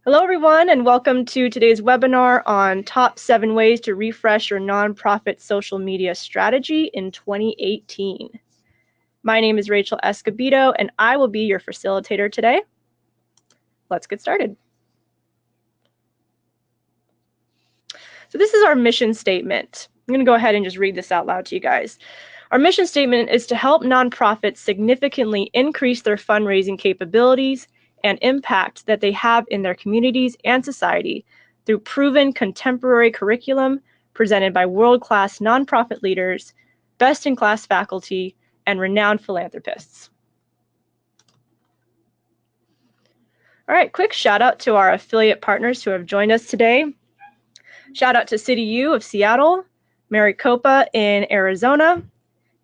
Hello, everyone, and welcome to today's webinar on top 7 ways to refresh your nonprofit social media strategy in 2018. My name is Rachel Escobedo, and I will be your facilitator today. Let's get started. So this is our mission statement. I'm going to go ahead and just read this out loud to you guys. Our mission statement is to help nonprofits significantly increase their fundraising capabilities and impact that they have in their communities and society through proven contemporary curriculum presented by world-class nonprofit leaders, best-in-class faculty, and renowned philanthropists. All right, quick shout out to our affiliate partners who have joined us today. Shout out to City U of Seattle, Maricopa in Arizona,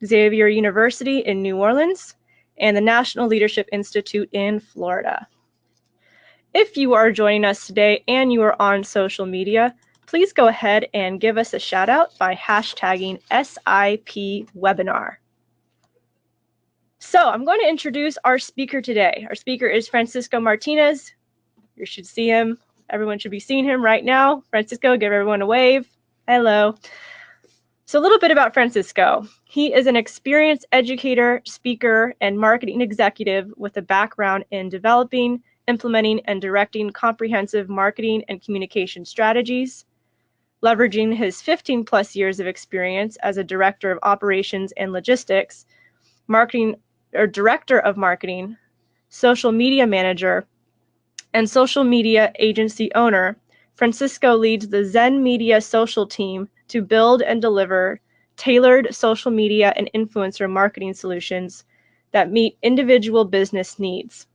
Xavier University in New Orleans, and the National Leadership Institute in Florida. If you are joining us today and you are on social media, please go ahead and give us a shout out by hashtagging SIP webinar. So I'm going to introduce our speaker today. Our speaker is Francisco Martinez. You should see him. Everyone should be seeing him right now. Francisco, give everyone a wave. Hello. So a little bit about Francisco. He is an experienced educator, speaker, and marketing executive with a background in developing, implementing, and directing comprehensive marketing and communication strategies, leveraging his 15+ years of experience as a director of operations and logistics, director of marketing, social media manager, and social media agency owner. Francisco leads the Zen Media social team to build and deliver tailored social media and influencer marketing solutions that meet individual business needs.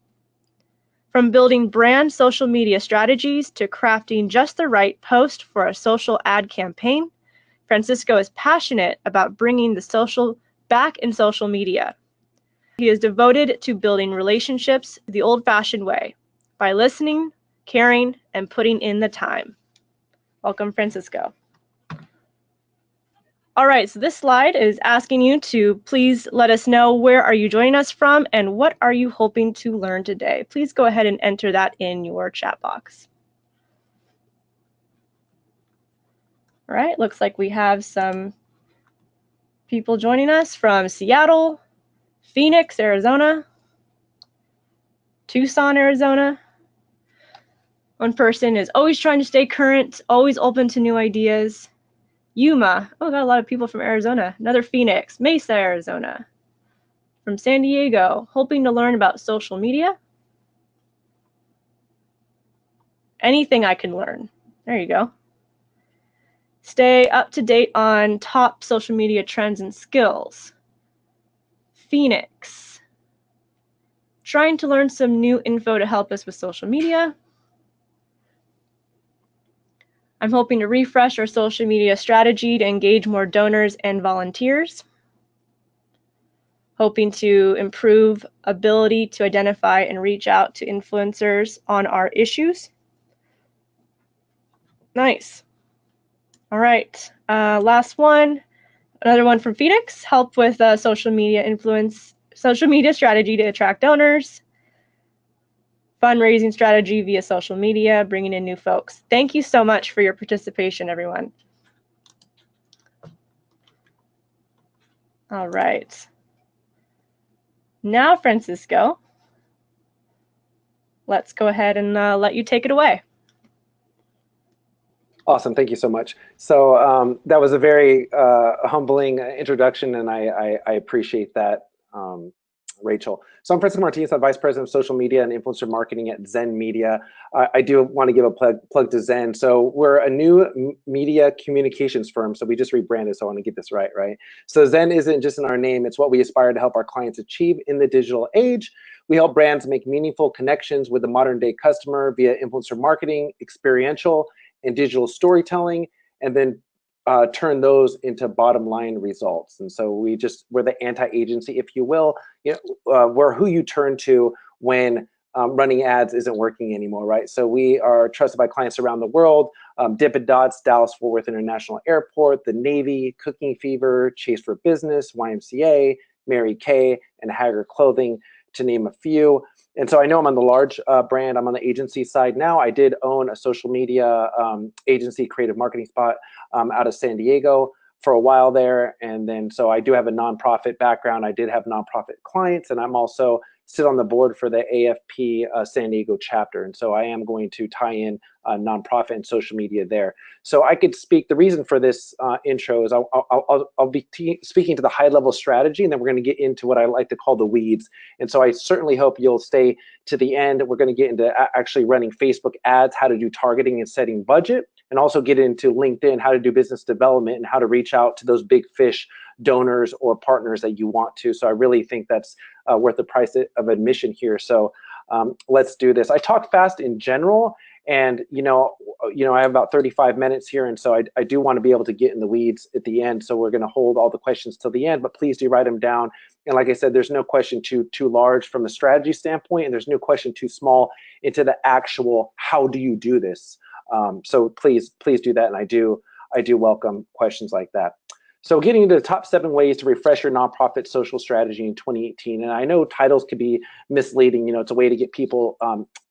From building brand social media strategies to crafting just the right post for a social ad campaign, Francisco is passionate about bringing the social back in social media. He is devoted to building relationships the old-fashioned way, by listening, caring, and putting in the time. Welcome, Francisco. All right, so this slide is asking you to please let us know where are you joining us from and what are you hoping to learn today. Please go ahead and enter that in your chat box. All right, looks like we have some people joining us from Seattle, Phoenix, Arizona, Tucson, Arizona. One person is always trying to stay current, always open to new ideas. Yuma, oh, got a lot of people from Arizona. Another Phoenix, Mesa, Arizona. From San Diego, hoping to learn about social media. Anything I can learn. There you go. Stay up to date on top social media trends and skills. Phoenix. Trying to learn some new info to help us with social media. I'm hoping to refresh our social media strategy to engage more donors and volunteers. Hoping to improve ability to identify and reach out to influencers on our issues. Nice. All right, last one. Another one from Phoenix, help with social media strategy to attract donors. Fundraising strategy via social media, bringing in new folks. Thank you so much for your participation, everyone. All right. Now, Francisco, let's go ahead and let you take it away. Awesome, thank you so much. So that was a very humbling introduction, and I appreciate that, Rachel. So I'm Francisco Martinez, I'm Vice President of Social Media and Influencer Marketing at Zen Media. I do want to give a plug to Zen. So we're a new media communications firm, so we just rebranded, so I want to get this right? So Zen isn't just in our name, it's what we aspire to help our clients achieve in the digital age. We help brands make meaningful connections with the modern day customer via influencer marketing, experiential, and digital storytelling, and then turn those into bottom line results. And so we're the anti-agency, if you will. We're who you turn to when running ads isn't working anymore, right? So we are trusted by clients around the world. Dippin' Dots, Dallas-Fort Worth International Airport, the Navy, Cooking Fever, Chase for Business, YMCA, Mary Kay, and Haggard Clothing, to name a few. And so I know I'm on the large brand. I'm on the agency side now. I did own a social media agency, creative marketing spot out of San Diego for a while there. And then, so I do have a nonprofit background. I did have nonprofit clients, and I'm also sit on the board for the AFP San Diego chapter. And so I am going to tie in nonprofit and social media there. So I could speak, the reason for this intro is I'll be speaking to the high level strategy, and then we're going to get into what I like to call the weeds. And so I certainly hope you'll stay to the end. We're going to get into actually running Facebook ads, how to do targeting and setting budget, and also get into LinkedIn, how to do business development and how to reach out to those big fish donors or partners that you want to. So I really think that's worth the price of admission here. So let's do this. I talk fast in general, and I have about 35 minutes here, and so I do want to be able to get in the weeds at the end. So we're going to hold all the questions till the end, but please do write them down. And like I said, there's no question too large from a strategy standpoint, and there's no question too small into the actual how do you do this. So please do that, and I do welcome questions like that. So getting into the top 7 ways to refresh your nonprofit social strategy in 2018. And I know titles could be misleading. It's a way to get people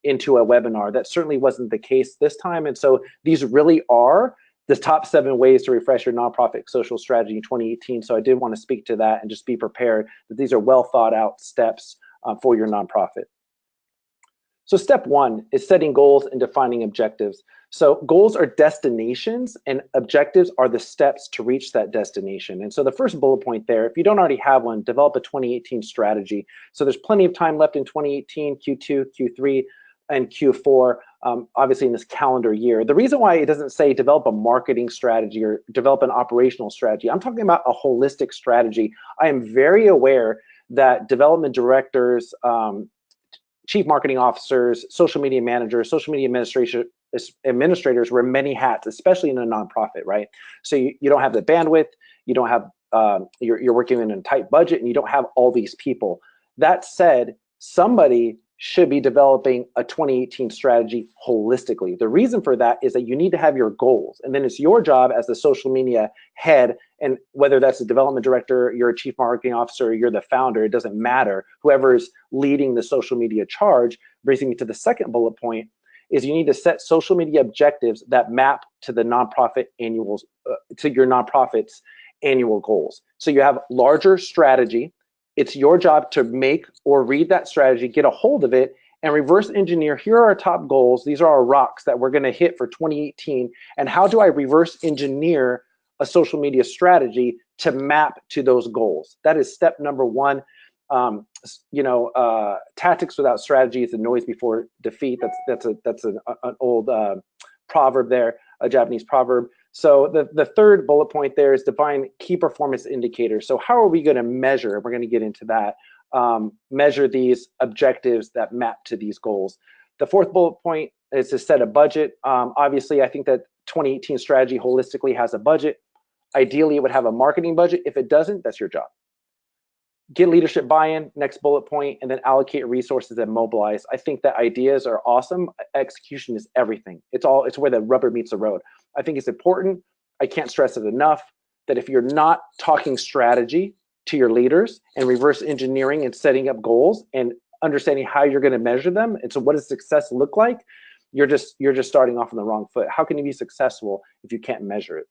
into a webinar. That certainly wasn't the case this time. And so these really are the top 7 ways to refresh your nonprofit social strategy in 2018. So I did want to speak to that and just be prepared that these are well thought out steps for your nonprofit. So step 1 is setting goals and defining objectives. So goals are destinations and objectives are the steps to reach that destination. And so the first bullet point there, if you don't already have one, develop a 2018 strategy. So there's plenty of time left in 2018, Q2, Q3, and Q4, obviously in this calendar year. The reason why it doesn't say develop a marketing strategy or develop an operational strategy, I'm talking about a holistic strategy. I am very aware that development directors, chief marketing officers, social media managers, social media administrators wear many hats, especially in a nonprofit, right? So you don't have the bandwidth, you don't have, you're working in a tight budget, and you don't have all these people. That said, somebody should be developing a 2018 strategy holistically. The reason for that is that you need to have your goals, and then it's your job as the social media head, and whether that's a development director, you're a chief marketing officer, you're the founder, it doesn't matter. Whoever's leading the social media charge brings me to the second bullet point, is you need to set social media objectives that map to the nonprofit annuals, to your nonprofit's annual goals. So you have larger strategy. It's your job to make or read that strategy, get a hold of it, and reverse engineer. Here are our top goals. These are our rocks that we're going to hit for 2018. And how do I reverse engineer a social media strategy to map to those goals? That is step number 1. Tactics without strategy is the noise before defeat. That's an old proverb there, a Japanese proverb. So the third bullet point there is define key performance indicators. So how are we going to measure? We're going to get into that. Measure these objectives that map to these goals. The fourth bullet point is to set a budget. Obviously, I think that 2018 strategy holistically has a budget. Ideally, it would have a marketing budget. If it doesn't, that's your job. Get leadership buy-in, next bullet point, and then allocate resources and mobilize. I think that ideas are awesome. Execution is everything. It's where the rubber meets the road. I think it's important. I can't stress it enough that if you're not talking strategy to your leaders and reverse engineering and setting up goals and understanding how you're going to measure them, and so what does success look like, you're just starting off on the wrong foot. How can you be successful if you can't measure it?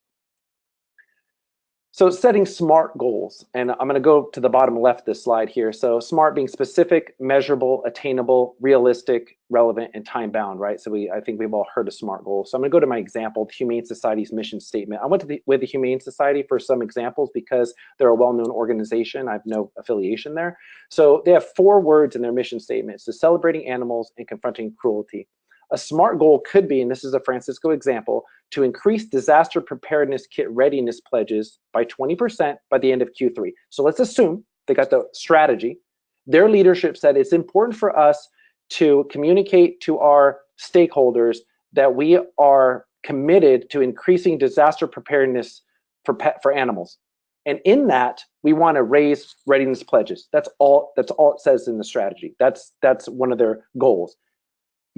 So setting SMART goals, and I'm going to go to the bottom left of this slide here. So SMART being specific, measurable, attainable, realistic, relevant, and time-bound, right? So I think we've all heard of SMART goals. So I'm going to go to my example, the Humane Society's mission statement. I went with the Humane Society for some examples because they're a well-known organization. I have no affiliation there. So they have 4 words in their mission statement: so celebrating animals and confronting cruelty. A SMART goal could be, and this is a Francisco example, to increase disaster preparedness kit readiness pledges by 20% by the end of Q3. So let's assume they got the strategy. Their leadership said it's important for us to communicate to our stakeholders that we are committed to increasing disaster preparedness for animals. And in that, we want to raise readiness pledges. That's all it says in the strategy. That's one of their goals.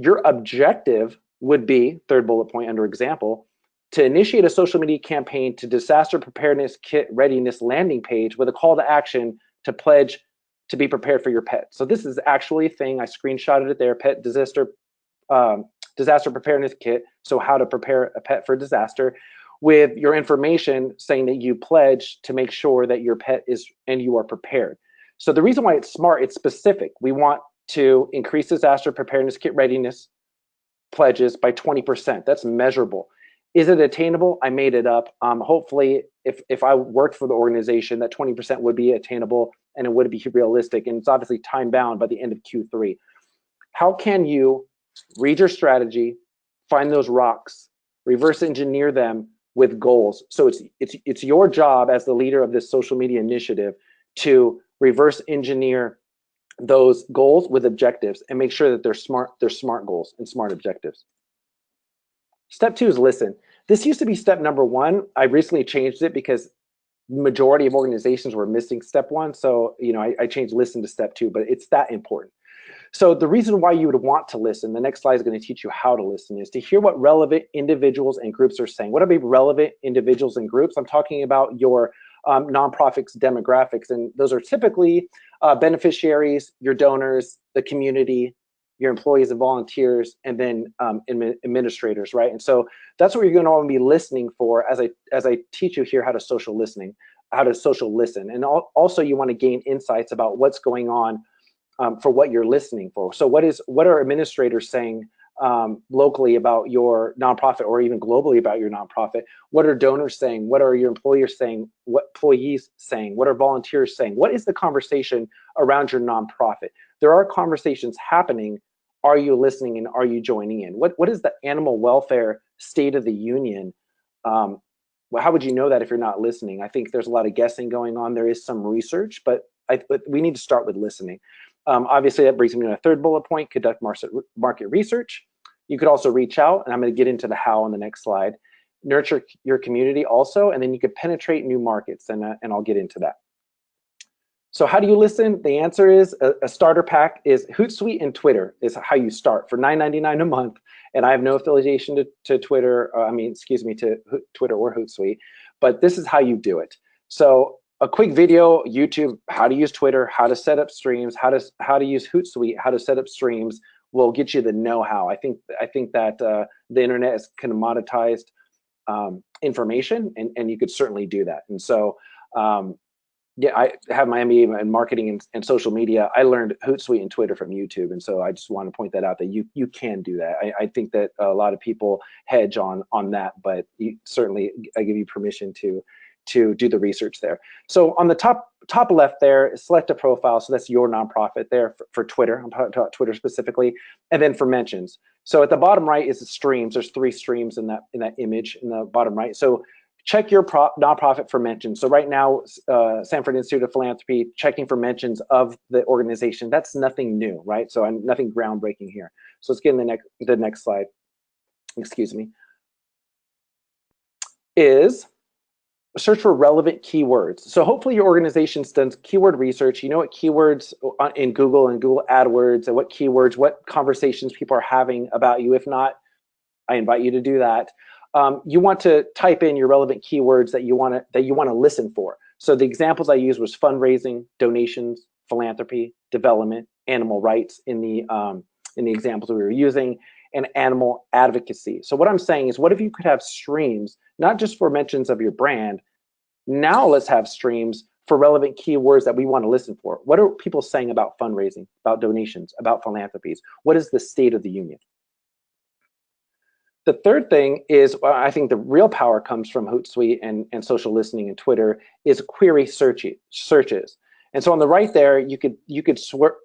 Your objective would be, third bullet point under example, to initiate a social media campaign to disaster preparedness kit readiness landing page with a call to action to pledge to be prepared for your pet. So this is actually a thing. I screenshotted it there, pet disaster preparedness kit. So how to prepare a pet for disaster, with your information saying that you pledge to make sure that your pet is and you are prepared. So the reason why it's SMART, it's specific. We want to increase disaster preparedness kit readiness pledges by 20%. That's measurable. Is it attainable? I made it up. Hopefully, if I worked for the organization, that 20% would be attainable and it would be realistic. And it's obviously time bound by the end of Q3. How can you read your strategy, find those rocks, reverse engineer them with goals? So it's your job as the leader of this social media initiative to reverse engineer those goals with objectives and make sure that they're smart goals and smart objectives. Step 2 is listen. This used to be step number 1. I recently changed it because the majority of organizations were missing step 1. So, I changed listen to step 2, but it's that important. So the reason why you would want to listen, the next slide is going to teach you how to listen, is to hear what relevant individuals and groups are saying. What are relevant individuals and groups? I'm talking about your nonprofits demographics, and those are typically beneficiaries, your donors, the community, your employees and volunteers, and then administrators, right? And so that's what you're going to want to be listening for as I teach you here how to social listen. And also you want to gain insights about what's going on for what you're listening for. So what are administrators saying locally about your nonprofit, or even globally about your nonprofit? What are donors saying? What are your employers saying? What employees saying? What are volunteers saying? What is the conversation around your nonprofit? There are conversations happening. Are you listening and are you joining in? What is the animal welfare state of the union? Well, how would you know that if you're not listening? I think there's a lot of guessing going on. There is some research, but we need to start with listening. Obviously, that brings me to a third bullet point: conduct market research. You could also reach out, and I'm going to get into the how on the next slide. Nurture your community also, and then you could penetrate new markets, and I'll get into that. So how do you listen? The answer is a starter pack is Hootsuite and Twitter is how you start for $9.99 a month. And I have no affiliation to Twitter, to Twitter or Hootsuite, but this is how you do it. So a quick video, YouTube, how to use Twitter, how to set up streams, how to use Hootsuite, how to set up streams will get you the know-how. I think that the internet is commoditized information, and you could certainly do that. And so, yeah, I have my MBA in marketing and social media. I learned Hootsuite and Twitter from YouTube, and so I just want to point that out, that you can do that. I think that a lot of people hedge on that, but certainly I give you permission to do the research there. So on the top left there, select a profile. So that's your nonprofit there for Twitter. I'm talking about Twitter specifically, and then for mentions. So at the bottom right is the streams. There's 3 streams in that image in the bottom right. So check your nonprofit for mentions. So right now, Sanford Institute of Philanthropy checking for mentions of the organization. That's nothing new, right? So nothing groundbreaking here. So let's get in the next slide. Excuse me. Is search for relevant keywords. So hopefully your organization's done keyword research. You know what keywords in Google and Google AdWords, and what keywords, what conversations people are having about you. If not, I invite you to do that. You want to type in your relevant keywords that you want to listen for. So the examples I used was fundraising, donations, philanthropy, development, animal rights in the examples we were using, and animal advocacy. So what I'm saying is, what if you could have streams, not just for mentions of your brand? Now let's have streams for relevant keywords that we want to listen for. What are people saying about fundraising, about donations, about philanthropies? What is the state of the union? The third thing is, I think the real power comes from Hootsuite and social listening and Twitter, is query searches. And so on the right there, you could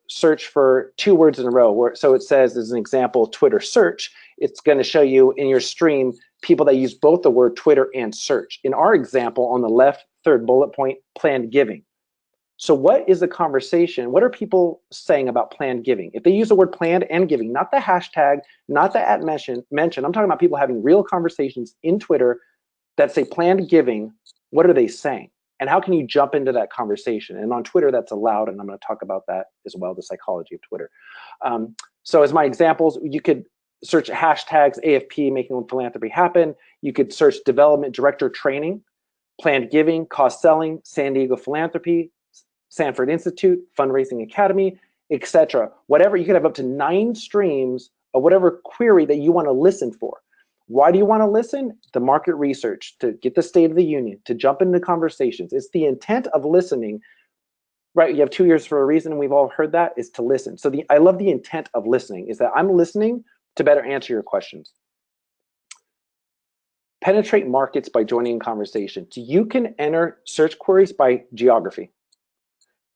search for 2 words in a row. So it says, as an example, Twitter search. It's going to show you in your stream people that use both the word Twitter and search. In our example, on the left, third bullet point, planned giving. So what is the conversation? What are people saying about planned giving? If they use the word planned and giving, not the hashtag, not the @mention, I'm talking about people having real conversations in Twitter that say planned giving. What are they saying? And how can you jump into that conversation? And on Twitter, that's allowed, and I'm going to talk about that as well, the psychology of Twitter. So as my examples, you could search hashtags AFP, making philanthropy happen. You could search development director training, planned giving, cost selling, San Diego philanthropy, Sanford Institute, Fundraising Academy, etc. Whatever, you could have up to 9 streams of whatever query that you want to listen for. Why do you want to listen? The market research, to get the state of the union, to jump into conversations. It's the intent of listening, right? You have 2 ears for a reason, and we've all heard that, is to listen. So I love the intent of listening, is that I'm listening to better answer your questions. Penetrate markets by joining in conversations. You can enter search queries by geography.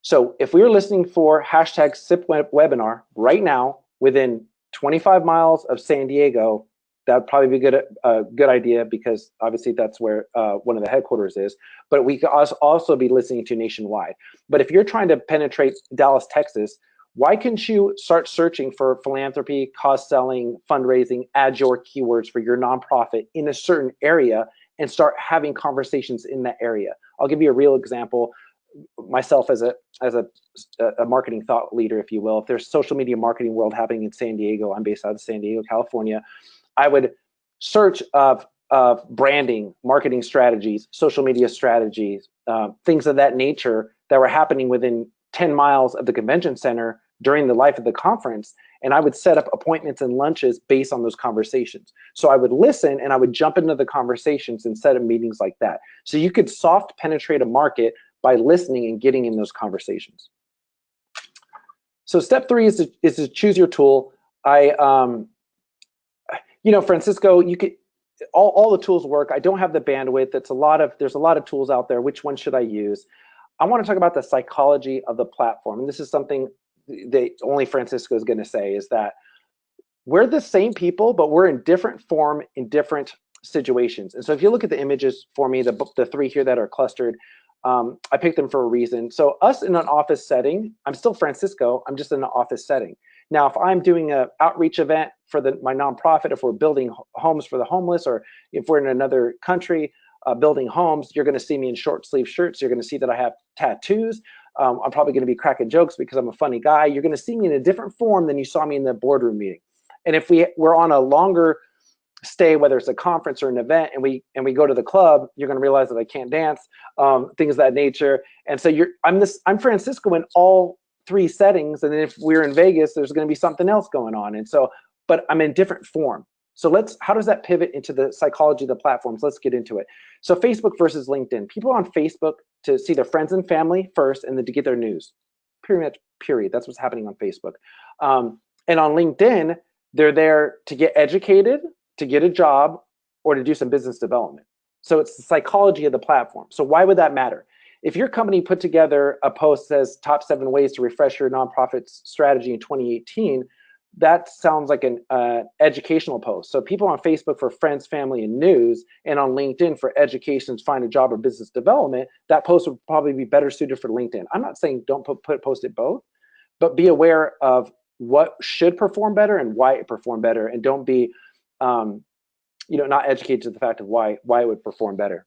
So if we were listening for hashtag SIP webinar right now within 25 miles of San Diego, that would probably be a good idea, because obviously that's where one of the headquarters is. But we could also be listening to nationwide. But if you're trying to penetrate Dallas, Texas, why can't you start searching for philanthropy, cause selling, fundraising, add your keywords for your nonprofit in a certain area and start having conversations in that area? I'll give you a real example. Myself as a marketing thought leader, if you will, if there's social media marketing world happening in San Diego, I'm based out of San Diego, California, I would search of branding, marketing strategies, social media strategies, things of that nature that were happening within 10 miles of the convention center during the life of the conference. And I would set up appointments and lunches based on those conversations. So I would listen and I would jump into the conversations and set up meetings like that. So you could soft penetrate a market by listening and getting in those conversations. So step 3 is to choose your tool. Francisco, you could, all the tools work. I don't have the bandwidth. There's a lot of tools out there. Which one should I use? I want to talk about the psychology of the platform. And this is something that only Francisco is going to say, is that we're the same people, but we're in different form in different situations. And so if you look at the images for me, the 3 here that are clustered, I picked them for a reason. So us in an office setting, I'm still Francisco, I'm just in an office setting. Now, if I'm doing an outreach event for my nonprofit, if we're building homes for the homeless, or if we're in another country building homes, you're going to see me in short sleeve shirts. You're going to see that I have tattoos. I'm probably going to be cracking jokes because I'm a funny guy. You're going to see me in a different form than you saw me in the boardroom meeting. And if we're on a longer stay, whether it's a conference or an event, and we go to the club, you're going to realize that I can't dance, things of that nature. And so I'm Francisco in all 3 settings. And then if we're in Vegas, there's going to be something else going on. And so, but I'm in different form. So how does that pivot into the psychology of the platforms? Let's get into it. So Facebook versus LinkedIn. People are on Facebook to see their friends and family first, and then to get their news. Period. That's what's happening on Facebook. And on LinkedIn, they're there to get educated, to get a job, or to do some business development. So it's the psychology of the platform. So why would that matter? If your company put together a post that says top 7 ways to refresh your nonprofit's strategy in 2018, that sounds like an educational post. So people on Facebook for friends, family, and news, and on LinkedIn for education, find a job, or business development, that post would probably be better suited for LinkedIn. I'm not saying don't post it both, but be aware of what should perform better and why it performed better, and don't be not educated to the fact of why it would perform better.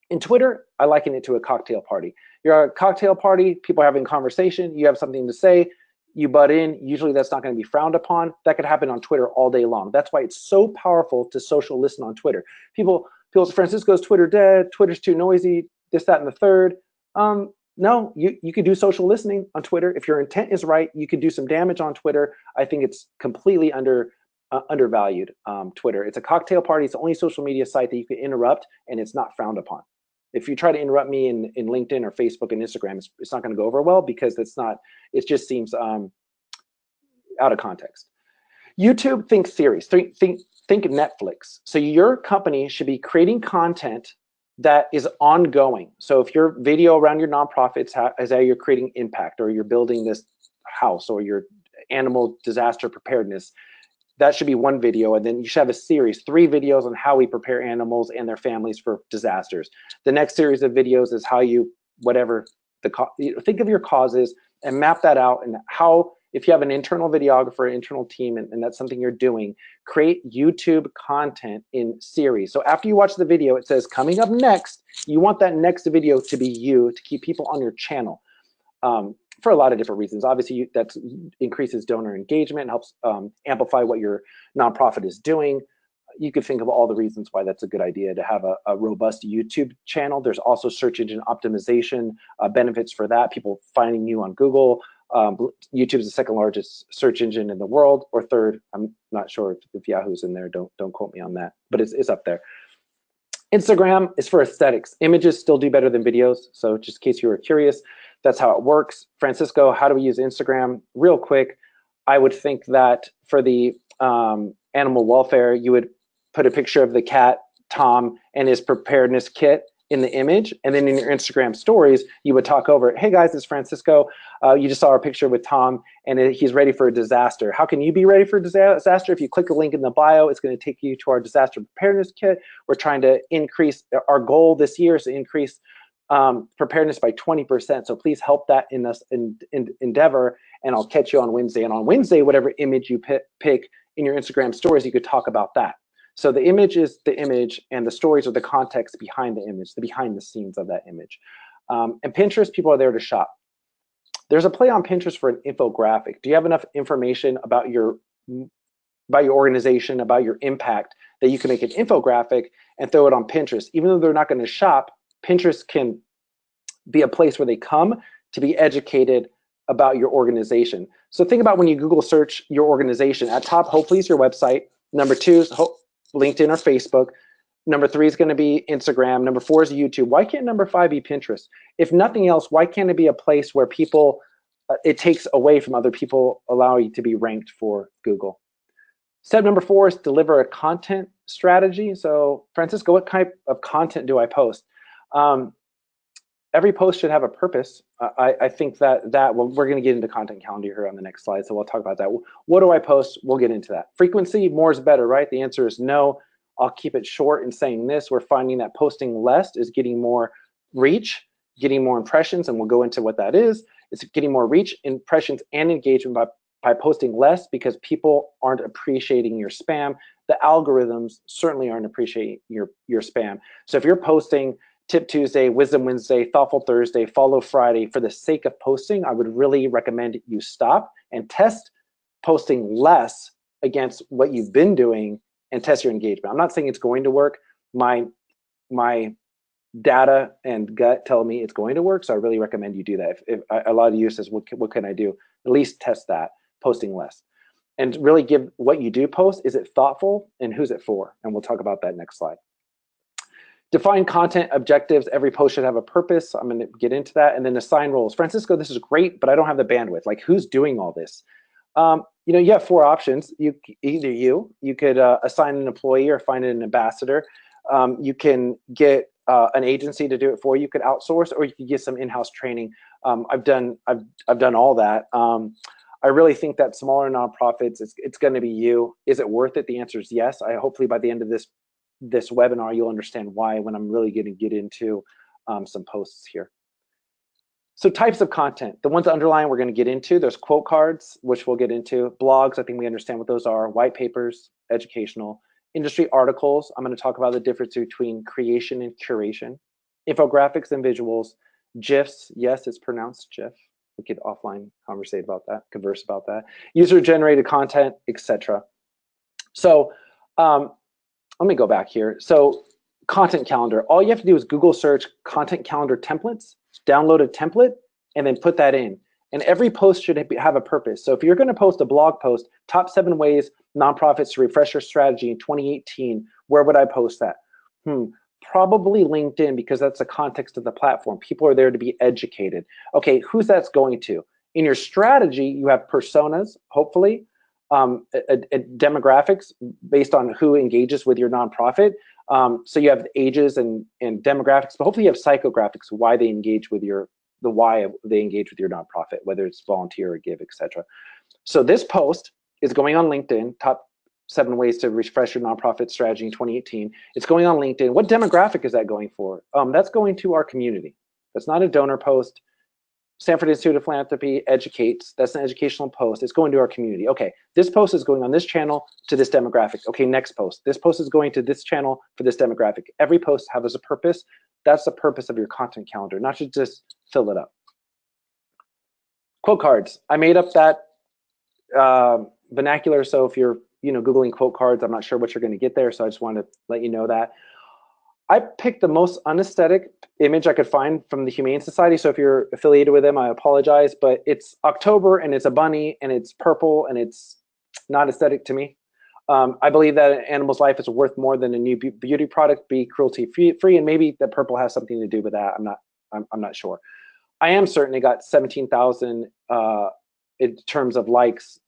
In Twitter, I liken it to a cocktail party. You're at a cocktail party, people are having conversation, you have something to say, you butt in. Usually that's not going to be frowned upon. That could happen on Twitter all day long. That's why it's so powerful to social listen on Twitter. People say, Francisco's Twitter dead, Twitter's too noisy, this, that, and the third. No, you could do social listening on Twitter. If your intent is right, you could do some damage on Twitter. I think it's completely undervalued, Twitter. It's a cocktail party. It's the only social media site that you can interrupt, and it's not frowned upon. If you try to interrupt me in LinkedIn or Facebook and Instagram, it's not going to go over well, because it just seems out of context. YouTube, think series, think Netflix. So your company should be creating content that is ongoing. So if your video around your nonprofits is how you're creating impact, or you're building this house, or your animal disaster preparedness, that should be 1 video. And then you should have a series, 3 videos on how we prepare animals and their families for disasters. The next series of videos is how you, think of your causes and map that out, and how, if you have an internal videographer, internal team, and that's something you're doing, create YouTube content in series. So after you watch the video, it says coming up next, you want that next video to be you, to keep people on your channel. For a lot of different reasons. Obviously, that increases donor engagement, helps amplify what your nonprofit is doing. you could think of all the reasons why that's a good idea to have a robust YouTube channel. There's also search engine optimization benefits for that. People finding you on Google. YouTube is the second largest search engine in the world, or third. I'm not sure if Yahoo's in there. Don't quote me on that, but it's up there. Instagram is for aesthetics. Images still do better than videos. So just in case you were curious, that's how it works. Francisco, how do we use Instagram? Real quick, I would think that for the animal welfare, you would put a picture of the cat, Tom, and his preparedness kit in the image. And then in your Instagram stories, you would talk over it. Hey guys, it's Francisco. You just saw our picture with Tom and he's ready for a disaster. How can you be ready for a disaster? If you click the link in the bio, it's going to take you to our disaster preparedness kit. We're trying to increase, our goal this year is to increase preparedness by 20%. So please help that in this endeavor, and I'll catch you on Wednesday. And on Wednesday, whatever image you pick in your Instagram stories, you could talk about that. So the image is the image, and the stories are the context behind the image, the behind the scenes of that image. And Pinterest, people are there to shop. There's a play on Pinterest for an infographic. Do you have enough information about your organization, about your impact, that you can make an infographic and throw it on Pinterest? Even though they're not going to shop, Pinterest can be a place where they come to be educated about your organization. So think about when you Google search your organization. At top, hopefully, is your website. Number 2 is LinkedIn or Facebook. Number 3 is going to be Instagram. Number 4 is YouTube. Why can't number 5 be Pinterest? If nothing else, why can't it be a place where people, it takes away from other people, allowing you to be ranked for Google? Step number 4 is deliver a content strategy. So Francisco, what type of content do I post? Every post should have a purpose. I think that well, we're going to get into content calendar here on the next slide, so we'll talk about that. What do I post? We'll get into that. Frequency, more is better, right? The answer is no. I'll keep it short in saying this. We're finding that posting less is getting more reach, getting more impressions, and we'll go into what that is. It's getting more reach, impressions, and engagement by posting less, because people aren't appreciating your spam. The algorithms certainly aren't appreciating your spam. So if you're posting Tip Tuesday, Wisdom Wednesday, Thoughtful Thursday, Follow Friday for the sake of posting, I would really recommend you stop and test posting less against what you've been doing and test your engagement. I'm not saying it's going to work. My data and gut tell me it's going to work, so I really recommend you do that. If a lot of you says, what can I do? At least test that, posting less. And really give what you do post, is it thoughtful and who's it for? And we'll talk about that next slide. Define content objectives. Every post should have a purpose. I'm going to get into that. And then assign roles. Francisco, this is great, but I don't have the bandwidth. Like, who's doing all this? You have 4 options. You could assign an employee or find an ambassador. You can get an agency to do it for you. You could outsource, or you could get some in-house training. I've done all that. I really think that smaller nonprofits, it's going to be you. Is it worth it? The answer is yes. Hopefully by the end of this webinar, you'll understand why when I'm really going to get into some posts here. So types of content, the ones underlying we're going to get into. There's quote cards, which we'll get into. Blogs, I think we understand what those are. White papers, educational. Industry articles, I'm going to talk about the difference between creation and curation. Infographics and visuals. GIFs, yes, it's pronounced GIF. We could offline converse about that. User-generated content, etc. So let me go back here. So content calendar, all you have to do is Google search content calendar templates, download a template, and then put that in. And every post should have a purpose. So if you're going to post a blog post, top 7 ways nonprofits to refresh their strategy in 2018, where would I post that? Probably LinkedIn, because that's the context of the platform. People are there to be educated. Okay, who's that's going to? In your strategy, you have personas, hopefully, demographics based on who engages with your nonprofit. So you have ages and demographics, but hopefully you have psychographics, why they engage with the why they engage with your nonprofit, whether it's volunteer or give, etc. So this post is going on LinkedIn, top 7 ways to refresh your nonprofit strategy in 2018. It's going on LinkedIn. What demographic is that going for? That's going to our community. That's not a donor post. Stanford Institute of Philanthropy educates. That's an educational post. It's going to our community. Okay, this post is going on this channel to this demographic. Okay, next post. This post is going to this channel for this demographic. Every post has a purpose. That's the purpose of your content calendar, not to just fill it up. Quote cards. I made up that vernacular, so if you're Googling quote cards, I'm not sure what you're going to get there. So I just wanted to let you know that. I picked the most unaesthetic image I could find from the Humane Society. So if you're affiliated with them, I apologize, but it's October and it's a bunny and it's purple and it's not aesthetic to me. I believe that an animal's life is worth more than a new beauty product, be cruelty free, and maybe the purple has something to do with that. I'm not sure. I am certain it got 17,000 in terms of likes,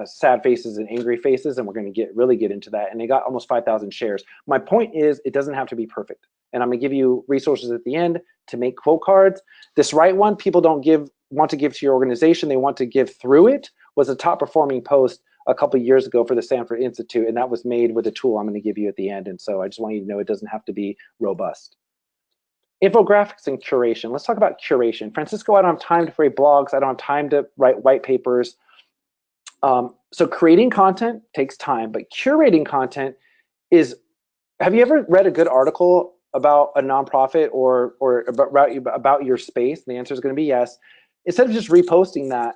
sad faces and angry faces, and we're going to really get into that. And they got almost 5,000 shares. My point is, it doesn't have to be perfect. And I'm going to give you resources at the end to make quote cards. This right one, people don't want to give to your organization. They want to give through it. Was a top performing post a couple of years ago for the S.M.A.R.T Institute, and that was made with a tool I'm going to give you at the end. And so I just want you to know it doesn't have to be robust. Infographics and curation. Let's talk about curation. Francisco, I don't have time to write blogs. I don't have time to write white papers. So creating content takes time, but curating content is, have you ever read a good article about a nonprofit or about your space? And the answer is going to be yes. Instead of just reposting that,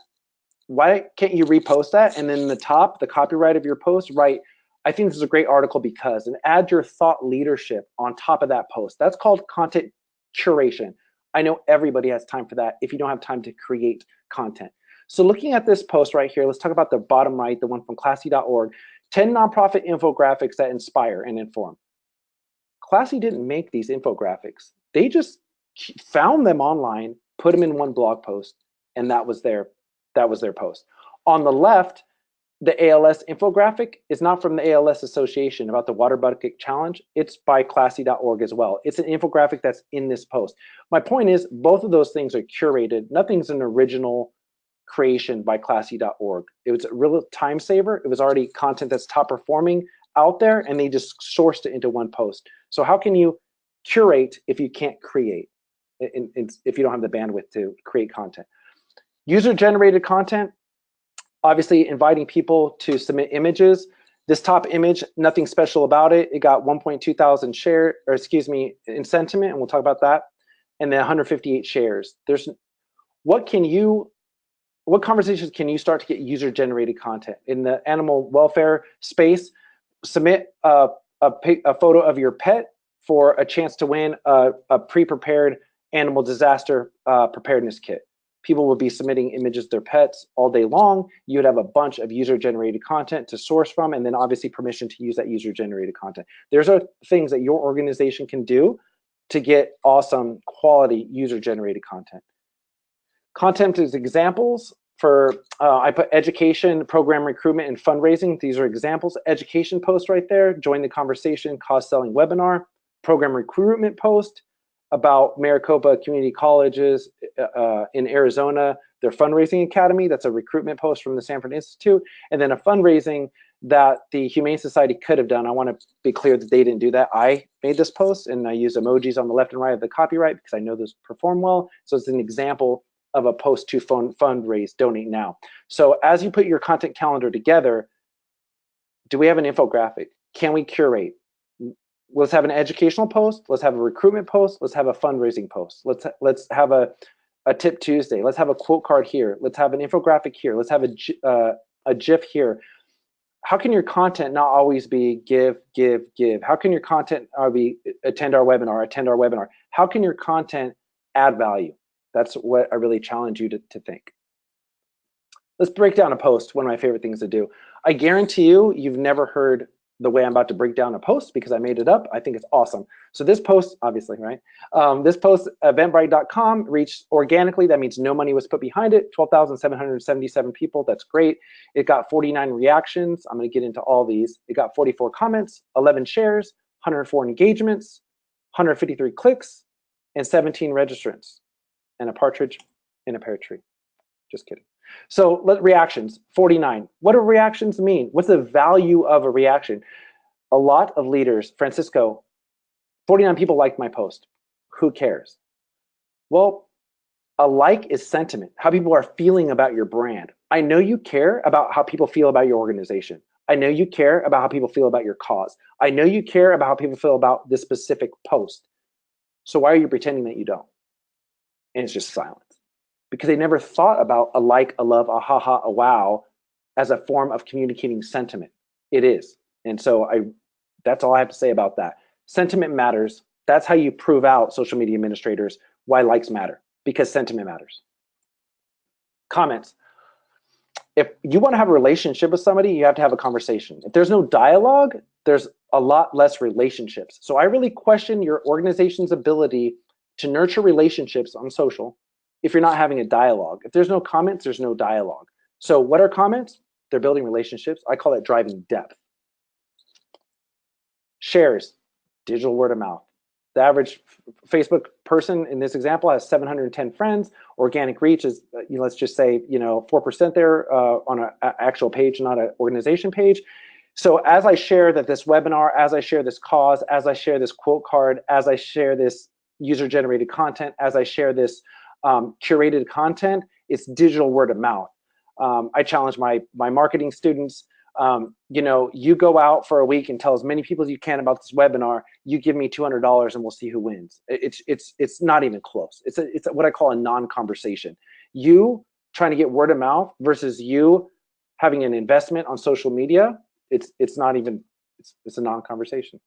why can't you repost that? And then in the top, the copyright of your post, write, I think this is a great article because, and add your thought leadership on top of that post. That's called content curation. I know everybody has time for that if you don't have time to create content. So looking at this post right here, let's talk about the bottom right, the one from classy.org, 10 nonprofit infographics that inspire and inform. Classy didn't make these infographics. They just found them online, put them in one blog post, and that was their post. On the left, the ALS infographic is not from the ALS Association about the Water Bucket Challenge. It's by classy.org as well. It's an infographic that's in this post. My point is, both of those things are curated. Nothing's an original creation by classy.org. It was a real time saver. It was already content that's top performing out there, and they just sourced it into one post. So how can you curate if you can't create, if you don't have the bandwidth to create content? User-generated content, obviously inviting people to submit images. This top image, nothing special about it. It got 1.2 thousand share, or excuse me, in sentiment, and we'll talk about that. And then 158 shares. What conversations can you start to get user-generated content? In the animal welfare space, submit a photo of your pet for a chance to win a pre-prepared animal disaster preparedness kit. People will be submitting images of their pets all day long. You would have a bunch of user-generated content to source from, and then obviously permission to use that user-generated content. There's things that your organization can do to get awesome quality user-generated content. Content is examples for, I put education, program recruitment, and fundraising. These are examples. Education post right there, join the conversation, cost selling webinar. Program recruitment post about Maricopa Community Colleges in Arizona, their fundraising academy. That's a recruitment post from the S.M.A.R.T Institute. And then a fundraising that the Humane Society could have done. I want to be clear that they didn't do that. I made this post, and I used emojis on the left and right of the copyright because I know those perform well. So it's an example of a post to fundraise, donate now. So as you put your content calendar together, do we have an infographic? Can we curate? Let's have an educational post. Let's have a recruitment post. Let's have a fundraising post. Let's have a tip Tuesday. Let's have a quote card here. Let's have an infographic here. Let's have a GIF here. How can your content not always be give, give, give? How can your content be attend our webinar? How can your content add value? That's what I really challenge you to think. Let's break down a post, one of my favorite things to do. I guarantee you've never heard the way I'm about to break down a post because I made it up. I think it's awesome. So this post, obviously, right? This post, eventbrite.com, reached organically. That means no money was put behind it. 12,777 people. That's great. It got 49 reactions. I'm going to get into all these. It got 44 comments, 11 shares, 104 engagements, 153 clicks, and 17 registrants, and a partridge in a pear tree. Just kidding. So reactions, 49. What do reactions mean? What's the value of a reaction? A lot of leaders, Francisco, 49 people liked my post. Who cares? Well, a like is sentiment, how people are feeling about your brand. I know you care about how people feel about your organization. I know you care about how people feel about your cause. I know you care about how people feel about this specific post. So why are you pretending that you don't? And it's just silence. Because they never thought about a like, a love, a haha, a wow as a form of communicating sentiment. It is. And so that's all I have to say about that. Sentiment matters. That's how you prove out, social media administrators, why likes matter, because sentiment matters. Comments. If you want to have a relationship with somebody, you have to have a conversation. If there's no dialogue, there's a lot less relationships. So I really question your organization's ability to nurture relationships on social if you're not having a dialogue. If there's no comments, there's no dialogue. So what are comments? They're building relationships. I call it driving depth. Shares, digital word of mouth. The average Facebook person in this example has 710 friends. Organic reach is, let's just say, 4% there on an actual page, not an organization page. So as I share that this webinar, as I share this cause, as I share this quote card, as I share this user-generated content, as I share this curated content, it's digital word of mouth. I challenge my marketing students. You go out for a week and tell as many people as you can about this webinar. You give me $200 and we'll see who wins. It's not even close. It's what I call a non-conversation. You trying to get word of mouth versus you having an investment on social media. It's not even. It's a non-conversation.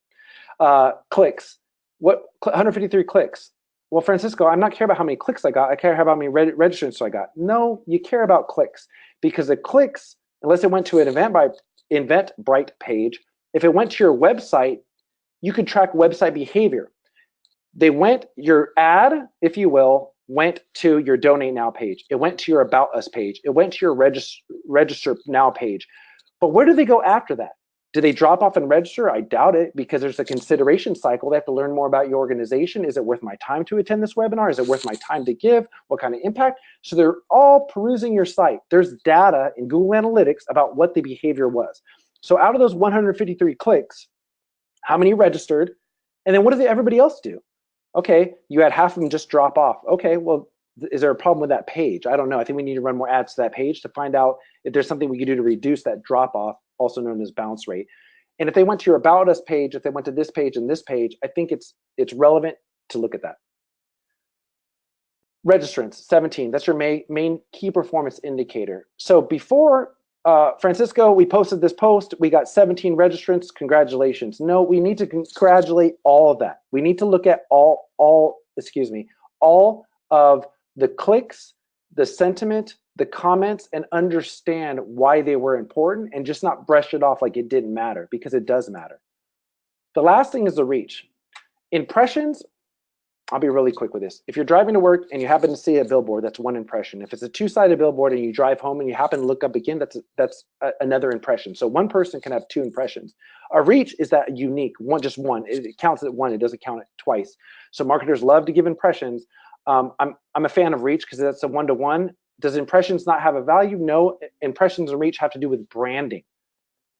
Clicks. What 153 clicks? Well, Francisco, I'm not care about how many clicks I got. I care about how many registrants I got. No, you care about clicks, because the clicks, unless it went to an Eventbrite page, if it went to your website, you could track website behavior. Your ad, if you will, went to your Donate Now page. It went to your About Us page. It went to your Register Now page. But where do they go after that? Do they drop off and register? I doubt it, because there's a consideration cycle. They have to learn more about your organization. Is it worth my time to attend this webinar? Is it worth my time to give? What kind of impact? So they're all perusing your site. There's data in Google Analytics about what the behavior was. So out of those 153 clicks, how many registered? And then what did everybody else do? Okay, you had half of them just drop off. Okay, well, is there a problem with that page? I don't know. I think we need to run more ads to that page to find out if there's something we could do to reduce that drop off, also known as bounce rate. And if they went to your About Us page, if they went to this page and this page, I think it's relevant to look at that. Registrants, 17. That's your main key performance indicator. So before Francisco, we posted this post, we got 17 registrants, congratulations. No, we need to congratulate all of that. We need to look at all of the clicks, the sentiment, the comments, and understand why they were important, and just not brush it off like it didn't matter, because it does matter. The last thing is the reach. Impressions, I'll be really quick with this. If you're driving to work and you happen to see a billboard, that's one impression. If it's a two-sided billboard and you drive home and you happen to look up again, that's another impression. So one person can have two impressions. A reach is that unique, just one. It counts at one, it doesn't count it twice. So marketers love to give impressions. I'm a fan of reach because that's a one-to-one. Does impressions not have a value? No, impressions and reach have to do with branding.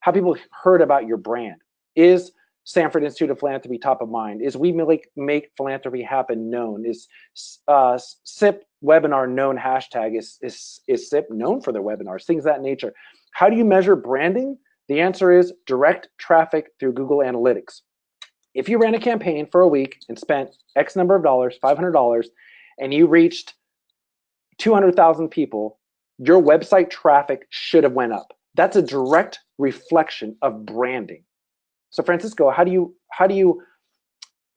How people heard about your brand. Is Sanford Institute of Philanthropy top of mind? Is We Make Philanthropy Happen known? Is SIP webinar known hashtag? Is SIP known for their webinars? Things of that nature. How do you measure branding? The answer is direct traffic through Google Analytics. If you ran a campaign for a week and spent X number of dollars, $500, and you reached 200,000 people, your website traffic should have went up. That's a direct reflection of branding. So Francisco, how do you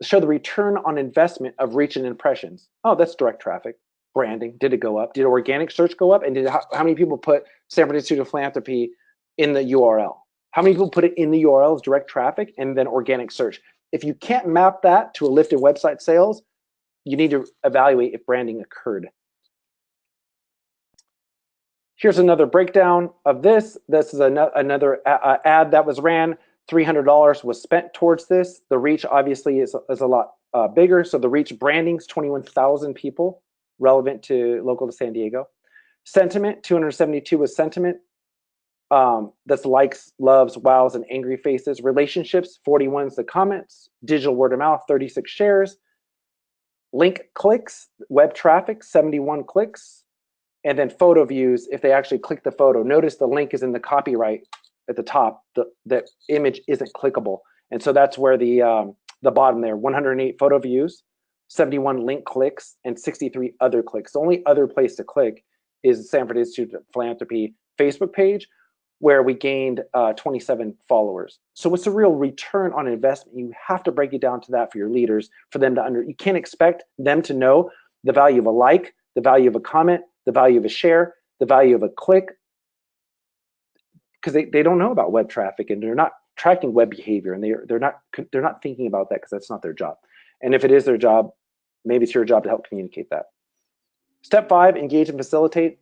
show the return on investment of reach and impressions? Oh, that's direct traffic. Branding, did it go up? Did organic search go up? And how many people put Sanford Institute of Philanthropy in the URL? How many people put it in the URL as direct traffic and then organic search? If you can't map that to a lift in website sales, you need to evaluate if branding occurred. Here's another breakdown of this. This is another ad that was ran. $300 was spent towards this. The reach obviously is a lot bigger. So the reach branding's 21,000 people relevant to local to San Diego. Sentiment, 272 was sentiment. That's likes, loves, wows, and angry faces. Relationships, 41 is the comments. Digital word of mouth, 36 shares. Link clicks, web traffic, 71 clicks. And then photo views, if they actually click the photo. Notice the link is in the copyright at the top. The image isn't clickable. And so that's where the bottom there, 108 photo views, 71 link clicks, and 63 other clicks. The only other place to click is the Sanford Institute of Philanthropy Facebook page, where we gained 27 followers. So what's the real return on investment? You have to break it down to that for your leaders, for them to you can't expect them to know the value of a like, the value of a comment, the value of a share, the value of a click, because they don't know about web traffic, and they're not tracking web behavior, and they're not thinking about that because that's not their job. And if it is their job, maybe it's your job to help communicate that. Step 5, engage and facilitate.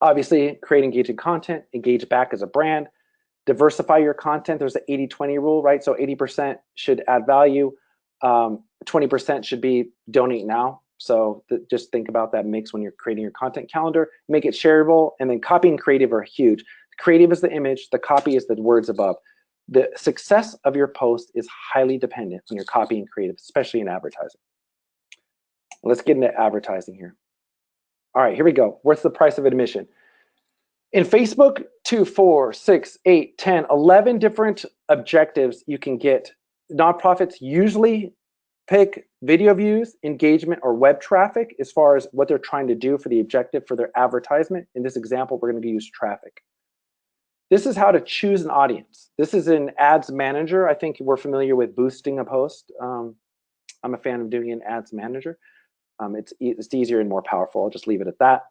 Obviously, create engaging content, engage back as a brand, diversify your content. There's the 80-20 rule, right? So 80% should add value, 20% should be donate now. So just think about that mix when you're creating your content calendar. Make it shareable, and then copy and creative are huge. Creative is the image, the copy is the words above. The success of your post is highly dependent on your copy and creative, especially in advertising. Let's get into advertising here. All right, here we go. What's the price of admission? In Facebook, 2, 4, 6, 8, 10, 11 different objectives you can get. Nonprofits usually pick video views, engagement, or web traffic as far as what they're trying to do for the objective for their advertisement. In this example, we're going to use traffic. This is how to choose an audience. This is in Ads Manager. I think we're familiar with boosting a post. I'm a fan of doing it in Ads Manager. It's easier and more powerful. I'll just leave it at that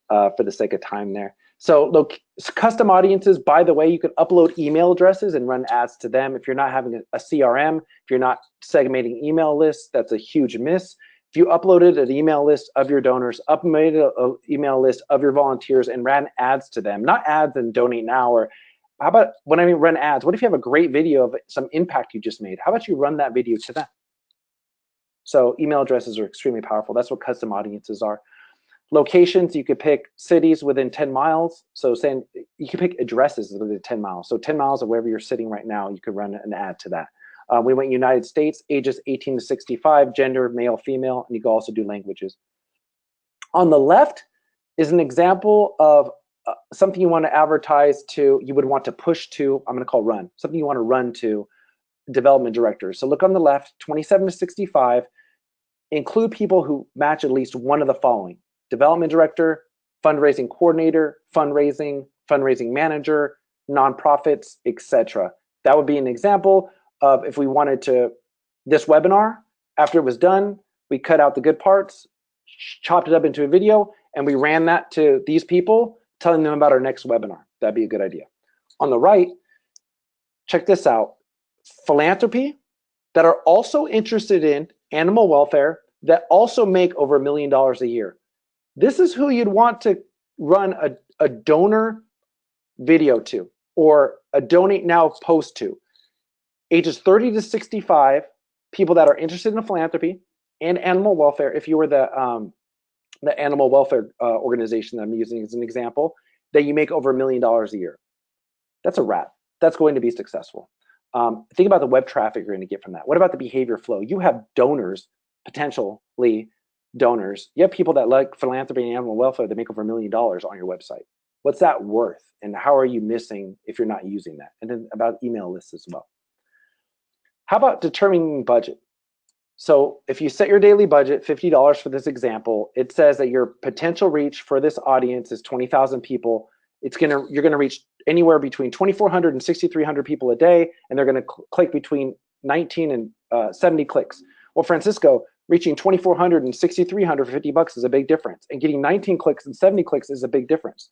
for the sake of time there. So look, custom audiences, by the way, you can upload email addresses and run ads to them. If you're not having a CRM, if you're not segmenting email lists, that's a huge miss. If you uploaded an email list of your donors, uploaded an email list of your volunteers and ran ads to them, not ads and donate now, or how about when I mean run ads, what if you have a great video of some impact you just made? How about you run that video to them? So email addresses are extremely powerful. That's what custom audiences are. Locations, you could pick cities within 10 miles. So saying you can pick addresses within 10 miles. So 10 miles of wherever you're sitting right now, you could run an ad to that. We went United States, ages 18 to 65, gender, male, female, and you can also do languages. On the left is an example of something you want to advertise to, you would want to push to, I'm going to call run, something you want to run to development directors. So look on the left, 27 to 65, include people who match at least one of the following: development director, fundraising coordinator, fundraising manager, nonprofits, etc. That would be an example of if we wanted to, this webinar, after it was done, we cut out the good parts, chopped it up into a video, and we ran that to these people, telling them about our next webinar. That'd be a good idea. On the right, check this out. Philanthropy that are also interested in animal welfare, that also make over $1 million a year. This is who you'd want to run a donor video to, or a donate now post to. Ages 30 to 65, people that are interested in philanthropy and animal welfare. If you were the animal welfare organization that I'm using as an example, that you make over $1 million a year. That's a wrap. That's going to be successful. Think about the web traffic you're going to get from that. What about the behavior flow? You have donors, potentially donors. You have people that like philanthropy and animal welfare that make over $1 million on your website. What's that worth? And how are you missing if you're not using that? And then about email lists as well. How about determining budget? So if you set your daily budget, $50 for this example, it says that your potential reach for this audience is 20,000 people. You're gonna reach anywhere between 2,400 and 6,300 people a day, and they're gonna click between 19 and 70 clicks. Well, Francisco, reaching 2,400 and 6,300 for $50 is a big difference, and getting 19 clicks and 70 clicks is a big difference.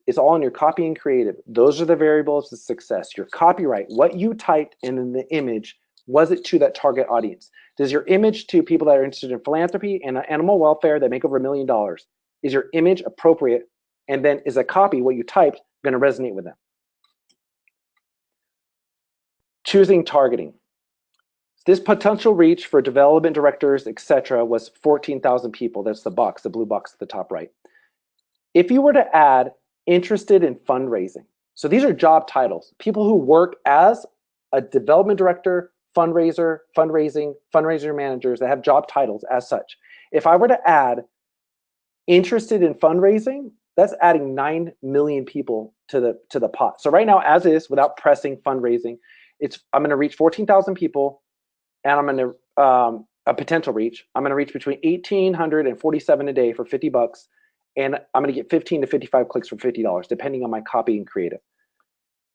It's all in your copy and creative. Those are the variables of success. Your copyright, what you typed in the image, was it to that target audience? Does your image to people that are interested in philanthropy and animal welfare that make over $1 million, is your image appropriate? And then is a copy, what you typed, going to resonate with them? Choosing targeting. This potential reach for development directors, etc., was 14,000 people. That's the box, the blue box at the top right. If you were to add interested in fundraising, so these are job titles, people who work as a development director, fundraiser, fundraiser managers that have job titles as such. If I were to add interested in fundraising, that's adding 9 million people to the pot. So right now, as is, without pressing fundraising, I'm going to reach 14,000 people, and I'm going to a potential reach. I'm going to reach between 1,800 and 47 a day for $50, and I'm going to get 15 to 55 clicks for $50, depending on my copy and creative.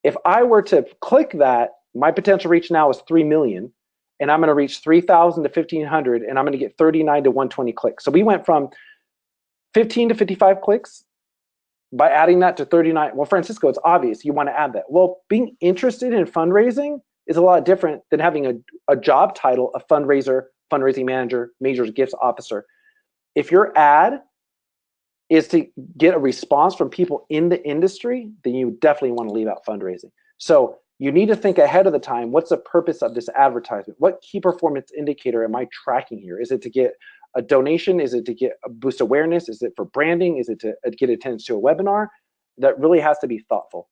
If I were to click that, my potential reach now is 3 million, and I'm going to reach 3,000 to 1,500, and I'm going to get 39 to 120 clicks. So we went from 15 to 55 clicks by adding that to 39. Well, Francisco, it's obvious you want to add that. Well, being interested in fundraising is a lot different than having a job title, a fundraiser, fundraising manager, major gifts officer. If your ad is to get a response from people in the industry, then you definitely want to leave out fundraising. So you need to think ahead of the time, what's the purpose of this advertisement? What key performance indicator am I tracking here? Is it to get a donation? Is it to get a boost awareness? Is it for branding? Is it to get attendance to a webinar? That really has to be thoughtful.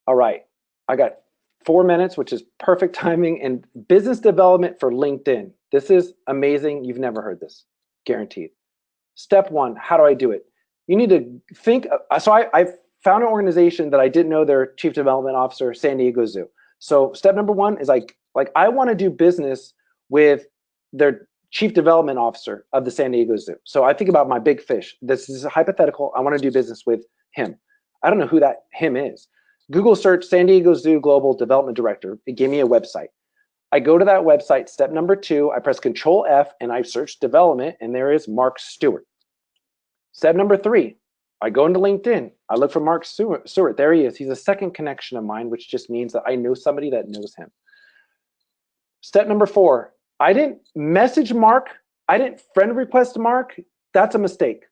All right, I got 4 minutes, which is perfect timing, and business development for LinkedIn. This is amazing. You've never heard this, guaranteed. Step one, how do I do it? You need to think. So I found an organization that I didn't know their chief development officer, San Diego Zoo. So step number one is like I want to do business with their chief development officer of the San Diego Zoo. So I think about my big fish. This is a hypothetical. I want to do business with him. I don't know who that him is. Google search San Diego Zoo Global Development Director. It gave me a website. I go to that website, step number two, I press Control F and I search development, and there is Mark Stewart. Step number three, I go into LinkedIn. I look for Mark Stewart. There he is. He's a second connection of mine, which just means that I know somebody that knows him. Step number four, I didn't message Mark. I didn't friend request Mark. That's a mistake.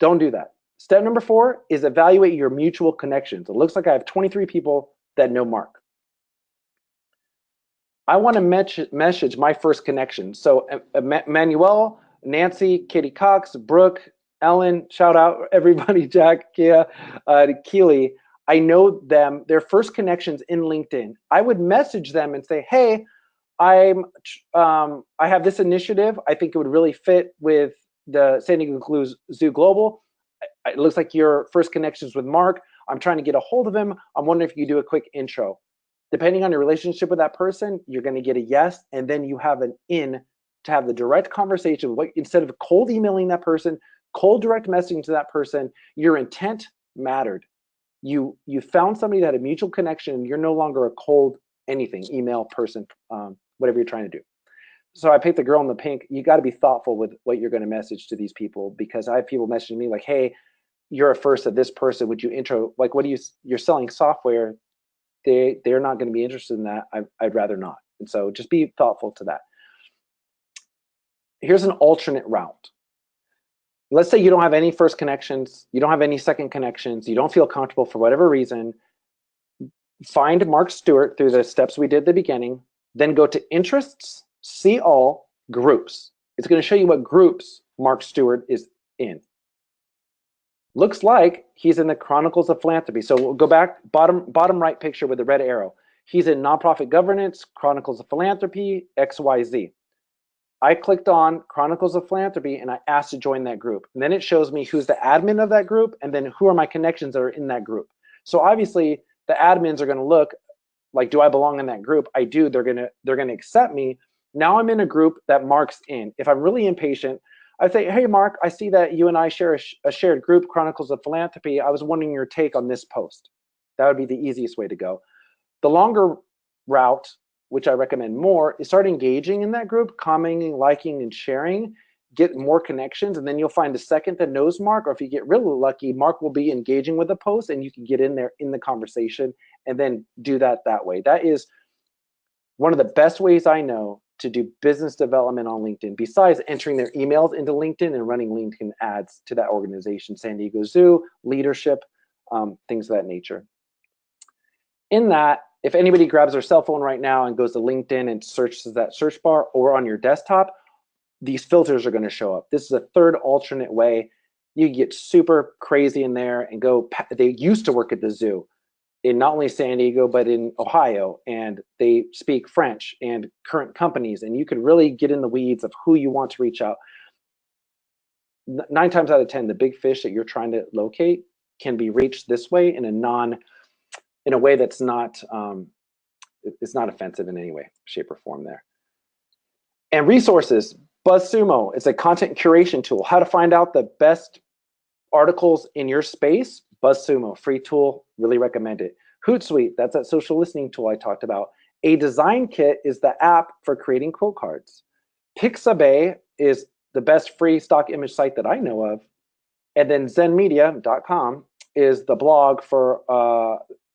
Don't do that. Step number four is evaluate your mutual connections. It looks like I have 23 people that know Mark. I want to message my first connection. So Manuel, Nancy, Katie Cox, Brooke, Ellen, shout out everybody, Jack, Kia, Keely. I know them, their first connections in LinkedIn. I would message them and say, hey, I have this initiative. I think it would really fit with the San Diego Zoo Global. It looks like your first connections with Mark. I'm trying to get a hold of him. I'm wondering if you do a quick intro. Depending on your relationship with that person, you're going to get a yes, and then you have an in to have the direct conversation. Instead of cold emailing that person, cold direct messaging to that person, your intent mattered. You found somebody that had a mutual connection, and you're no longer a cold anything, email person, whatever you're trying to do. So I picked the girl in the pink. You got to be thoughtful with what you're going to message to these people, because I have people messaging me like, hey, you're a first of this person. Would you intro, like, what do you're selling software. They're not going to be interested in that. I'd rather not. And so just be thoughtful to that. Here's an alternate route. Let's say you don't have any first connections, you don't have any second connections, you don't feel comfortable for whatever reason. Find Mark Stewart through the steps we did at the beginning, then go to interests, see all, groups. It's going to show you what groups Mark Stewart is in. Looks like he's in the Chronicles of Philanthropy. So we'll go back, bottom right picture with the red arrow. He's in Nonprofit Governance, Chronicles of Philanthropy, XYZ. I clicked on Chronicles of Philanthropy and I asked to join that group. And then it shows me who's the admin of that group and then who are my connections that are in that group. So obviously the admins are going to look like, do I belong in that group? I do. They're going to accept me. Now I'm in a group that Mark's in. If I'm really impatient, I say, hey, Mark, I see that you and I share a shared group, Chronicles of Philanthropy. I was wondering your take on this post. That would be the easiest way to go. The longer route, which I recommend more, is start engaging in that group, commenting, liking, and sharing, get more connections, and then you'll find a second that knows Mark, or if you get really lucky, Mark will be engaging with the post and you can get in there in the conversation and then do that way. That is one of the best ways I know to do business development on LinkedIn, besides entering their emails into LinkedIn and running LinkedIn ads to that organization, San Diego Zoo, leadership, things of that nature. In that, if anybody grabs their cell phone right now and goes to LinkedIn and searches that search bar, or on your desktop, these filters are going to show up. This is a third alternate way. You get super crazy in there and go. They used to work at the zoo in not only San Diego, but in Ohio, and they speak French and current companies, and you can really get in the weeds of who you want to reach out. 9 times out of 10, the big fish that you're trying to locate can be reached this way in a way that's not, it's not offensive in any way, shape, or form there. And resources, BuzzSumo is a content curation tool. How to find out the best articles in your space. BuzzSumo, free tool, really recommend it. Hootsuite, that's that social listening tool I talked about. A Design Kit is the app for creating quote cards. Pixabay is the best free stock image site that I know of. And then zenmedia.com is the blog for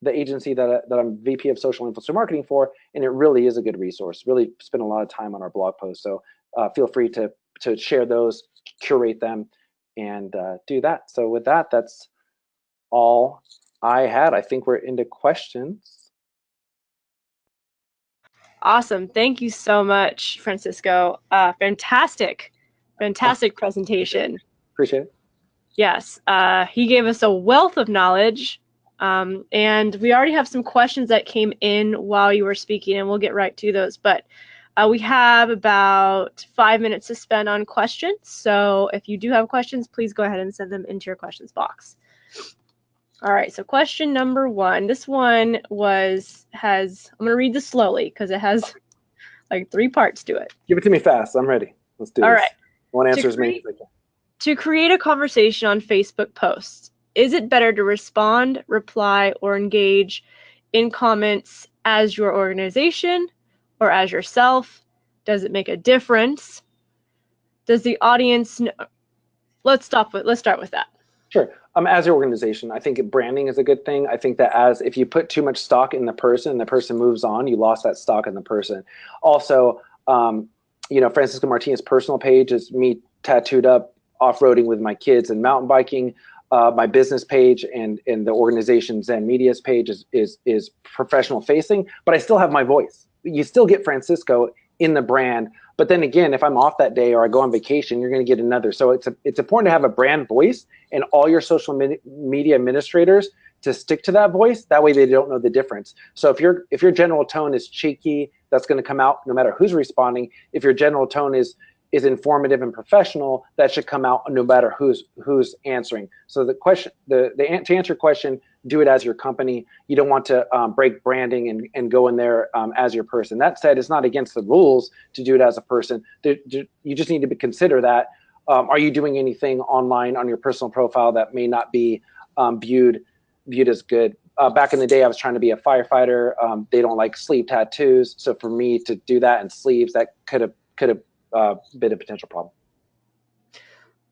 the agency that I'm VP of Social Influencer Marketing for, and it really is a good resource. Really spend a lot of time on our blog posts, so feel free to share those, curate them, and do that. So with that, that's all I had. I think we're into questions. Awesome. Thank you so much, Francisco. Fantastic presentation. Appreciate it. Yes, he gave us a wealth of knowledge, and we already have some questions that came in while you were speaking, and we'll get right to those. But we have about 5 minutes to spend on questions, so if you do have questions, please go ahead and send them into your questions box. All right, so question number 1. This one I'm going to read this slowly because it has like 3 parts to it. Give it to me fast. I'm ready. Let's do this. All right. I want to answer as many as I can. To create a conversation on Facebook posts, is it better to respond, reply, or engage in comments as your organization or as yourself? Does it make a difference? Does the audience know? Let's start with that. Sure. As your organization, I think branding is a good thing. I think that if you put too much stock in the person moves on, you lost that stock in the person. Also, Francisco Martinez's personal page is me tattooed up off-roading with my kids and mountain biking. My business page and the organization Zen Media's page is professional facing, but I still have my voice. You still get Francisco in the brand, but then again, if I'm off that day or I go on vacation, you're going to get another. So it's important to have a brand voice, and all your social media administrators to stick to that voice. That way they don't know the difference. So if your general tone is cheeky, that's going to come out no matter who's responding. If your general tone is informative and professional, that should come out no matter who's answering. So the question, to answer your question, do it as your company. You don't want to break branding and go in there as your person. That said, it's not against the rules to do it as a person. You just need to consider that. Are you doing anything online on your personal profile that may not be viewed as good? Back in the day, I was trying to be a firefighter. They don't like sleeve tattoos. So for me to do that in sleeves, that could have been a potential problem.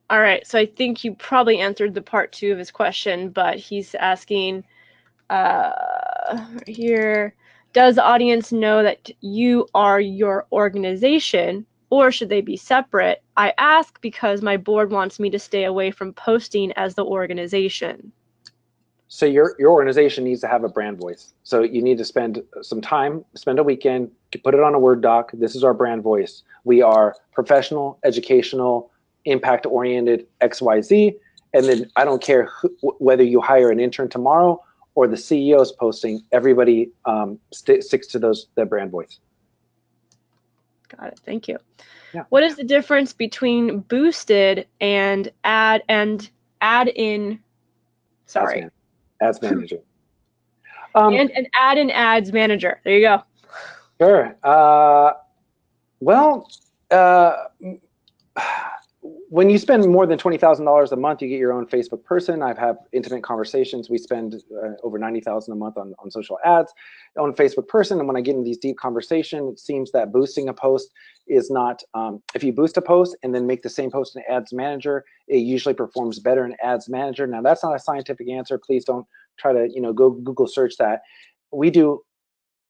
All right, so I think you probably answered the part 2 of his question, but he's asking here, does the audience know that you are your organization, or should they be separate? I ask because my board wants me to stay away from posting as the organization. So your organization needs to have a brand voice. So you need to spend some time, spend a weekend, put it on a Word doc. This is our brand voice. We are professional, educational, impact-oriented, XYZ. And then I don't care whether you hire an intern tomorrow or the CEO is posting, everybody sticks to the brand voice. Got it. Thank you. Yeah. What is the difference between boosted and ads manager. And an ads manager. There you go. Sure. When you spend more than $20,000 a month, you get your own Facebook person. I've had intimate conversations. We spend over $90,000 a month on social ads on Facebook person. And when I get in these deep conversations, it seems that boosting a post is not, if you boost a post and then make the same post in Ads Manager, it usually performs better in Ads Manager. Now that's not a scientific answer. Please don't try to, go Google search that. We do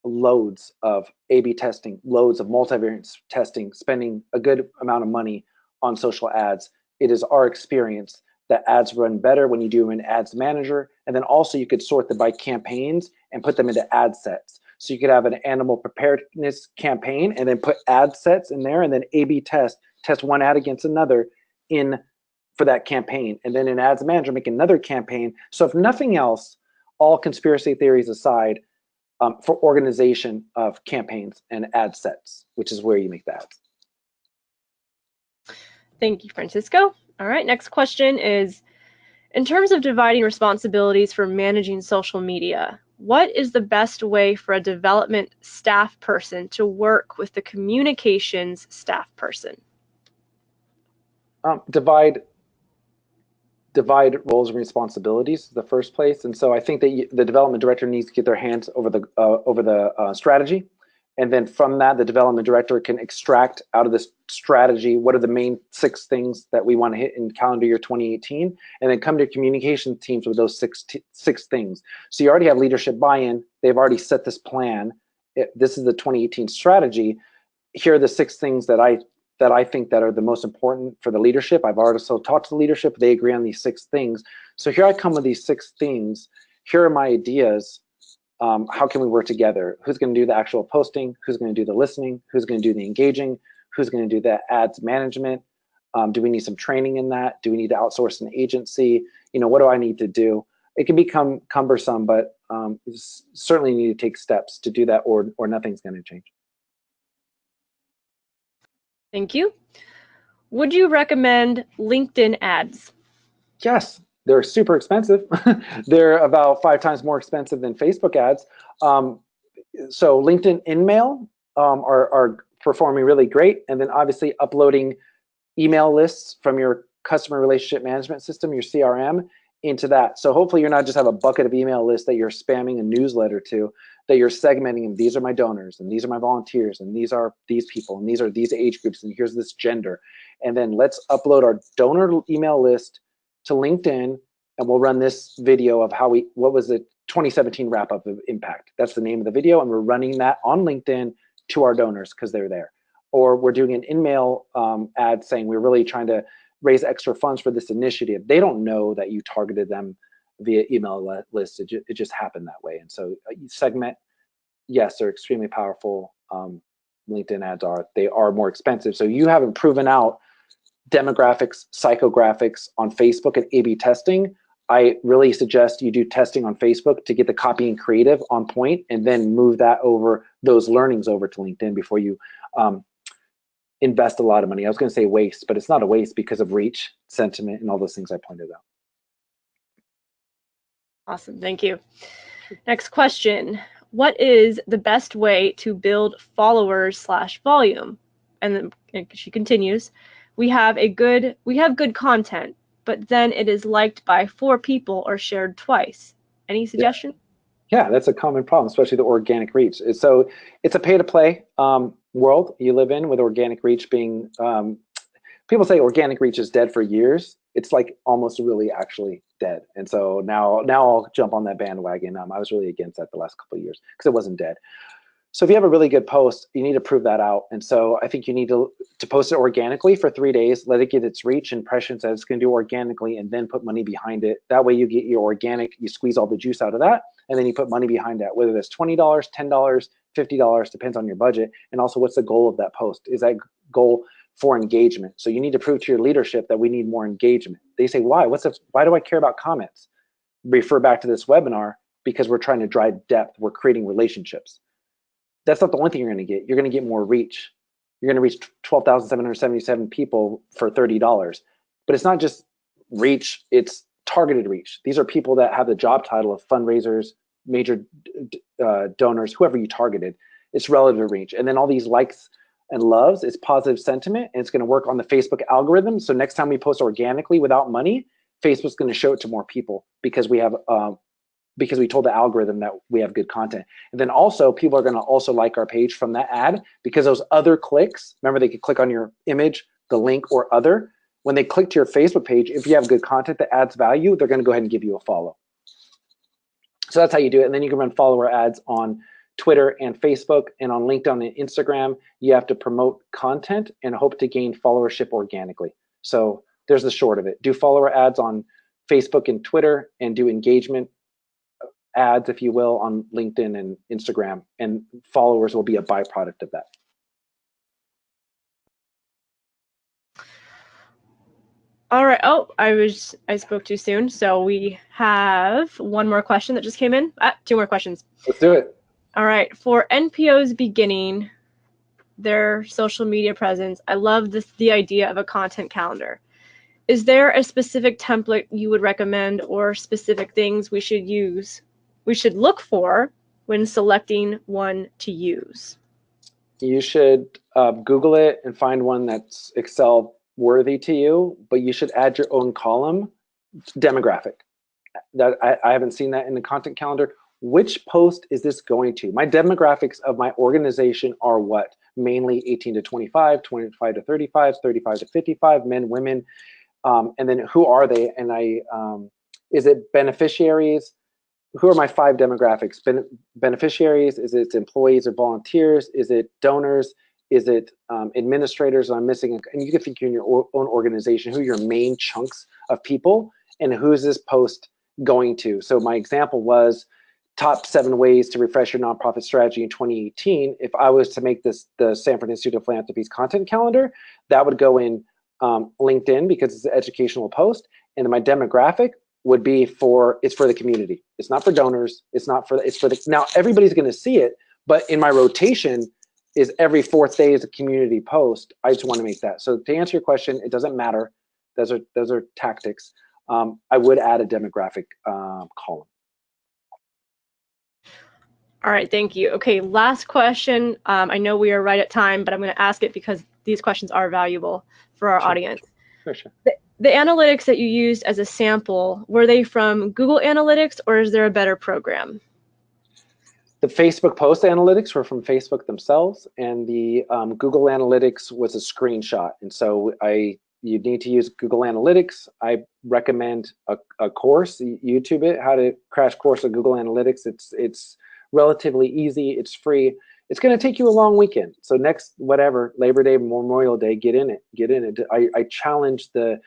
loads of A/B testing, loads of multivariate testing, spending a good amount of money on social ads. It is our experience that ads run better when you do them in Ads Manager. And then also you could sort them by campaigns and put them into ad sets. So you could have an animal preparedness campaign and then put ad sets in there and then A/B test one ad against another for that campaign. And then in Ads Manager, make another campaign. So if nothing else, all conspiracy theories aside, for organization of campaigns and ad sets, which is where you make the ads. Thank you, Francisco. All right, next question is, in terms of dividing responsibilities for managing social media, what is the best way for a development staff person to work with the communications staff person? Divide roles and responsibilities in the first place. And so I think that the development director needs to get their hands over the strategy. And then from that, the development director can extract out of this strategy what are the main 6 things that we want to hit in calendar year 2018, and then come to communication teams with those six things. So you already have leadership buy-in. They've already set this plan. This is the 2018 strategy. Here are the 6 things that I think that are the most important for the leadership. I've already talked to the leadership. They agree on these 6 things. So here I come with these 6 things. Here are my ideas. How can we work together? Who's going to do the actual posting? Who's going to do the listening? Who's going to do the engaging? Who's going to do the ads management? Do we need some training in that? Do we need to outsource an agency? What do I need to do? It can become cumbersome, but certainly need to take steps to do that, or nothing's going to change. Thank you. Would you recommend LinkedIn ads? Yes, they're super expensive. They're about 5 times more expensive than Facebook ads. So LinkedIn InMail are performing really great. And then obviously uploading email lists from your customer relationship management system, your CRM, into that. So hopefully you're not just have a bucket of email lists that you're spamming a newsletter to, that you're segmenting, and these are my donors, and these are my volunteers, and these are these people, and these are these age groups, and here's this gender. And then let's upload our donor email list to LinkedIn, and we'll run this video of what was the 2017 wrap up of impact. That's the name of the video, and we're running that on LinkedIn to our donors because they're there. Or we're doing an in-mail ad saying we're really trying to raise extra funds for this initiative. They don't know that you targeted them via email list. It just happened that way. And so you segment, yes, they're extremely powerful. LinkedIn ads they are more expensive. So you haven't proven out demographics, psychographics on Facebook and A/B testing. I really suggest you do testing on Facebook to get the copy and creative on point, and then move those learnings over to LinkedIn before you invest a lot of money. I was going to say waste, but it's not a waste because of reach, sentiment, and all those things I pointed out. Awesome, thank you. Next question. What is the best way to build followers/volume? And then she continues, we have good content, but then it is liked by 4 people or shared twice. Any suggestion? Yeah, that's a common problem, especially the organic reach. So it's a pay-to-play world you live in, with organic reach being, people say organic reach is dead for years. It's like almost really actually dead. And so now I'll jump on that bandwagon. I was really against that the last couple of years because it wasn't dead. So if you have a really good post, you need to prove that out. And so I think you need to post it organically for 3 days, let it get its reach, impressions that it's going to do organically, and then put money behind it. That way you get your organic, you squeeze all the juice out of that, and then you put money behind that, whether that's $20, $10, $50, depends on your budget. And also, what's the goal of that post? Is that goal for engagement? So you need to prove to your leadership that we need more engagement. They say, why? Why do I care about comments? Refer back to this webinar, because we're trying to drive depth. We're creating relationships. That's not the only thing you're going to get. You're going to get more reach. You're going to reach 12,777 people for $30. But it's not just reach, it's targeted reach. These are people that have the job title of fundraisers, major donors, whoever you targeted. It's relative reach. And then all these likes and loves, it's positive sentiment, and it's going to work on the Facebook algorithm. So next time we post organically without money, Facebook's going to show it to more people because we told the algorithm that we have good content. And then also, people are going to also like our page from that ad, because those other clicks, remember, they could click on your image, the link, or other. When they click to your Facebook page, if you have good content that adds value, they're going to go ahead and give you a follow. So that's how you do it. And then you can run follower ads on Twitter and Facebook, and on LinkedIn and Instagram. You have to promote content and hope to gain followership organically. So there's the short of it. Do follower ads on Facebook and Twitter, and do engagement ads, if you will, on LinkedIn and Instagram, and followers will be a byproduct of that. All right. Oh, I spoke too soon. So we have one more question that just came in. 2 more questions. Let's do it. All right. For NPOs beginning their social media presence, I love the idea of a content calendar. Is there a specific template you would recommend, or specific things we should look for when selecting one to use? You should Google it and find one that's Excel worthy to you, but you should add your own column, demographic. That I haven't seen that in the content calendar. Which post is this going to? My demographics of my organization are what? Mainly 18 to 25, 25 to 35, 35 to 55, men, women. And then who are they? And is it beneficiaries? Who are my 5 demographics? Beneficiaries? Is it employees or volunteers? Is it donors? Is it administrators? I'm missing, and you can figure in your own organization who are your main chunks of people and who is this post going to. So my example was top 7 ways to refresh your nonprofit strategy in 2018. If I was to make this the Sanford Institute of Philanthropy's content calendar, that would go in LinkedIn because it's an educational post, and my demographic would be it's for the community. It's not for donors. It's for the, now everybody's going to see it, but in my rotation is every 4th day is a community post. I just want to make that. So to answer your question, it doesn't matter. Those are tactics. I would add a demographic column. All right, thank you. Okay, last question. I know we are right at time, but I'm going to ask it because these questions are valuable for our audience. Sure. The analytics that you used as a sample, were they from Google Analytics or is there a better program? The Facebook post analytics were from Facebook themselves, and the Google Analytics was a screenshot. And so you need to use Google Analytics. I recommend a course, YouTube it, how to crash course of Google Analytics. It's relatively easy. It's free. It's going to take you a long weekend. So next, whatever, Labor Day, Memorial Day, get in it. I challenge the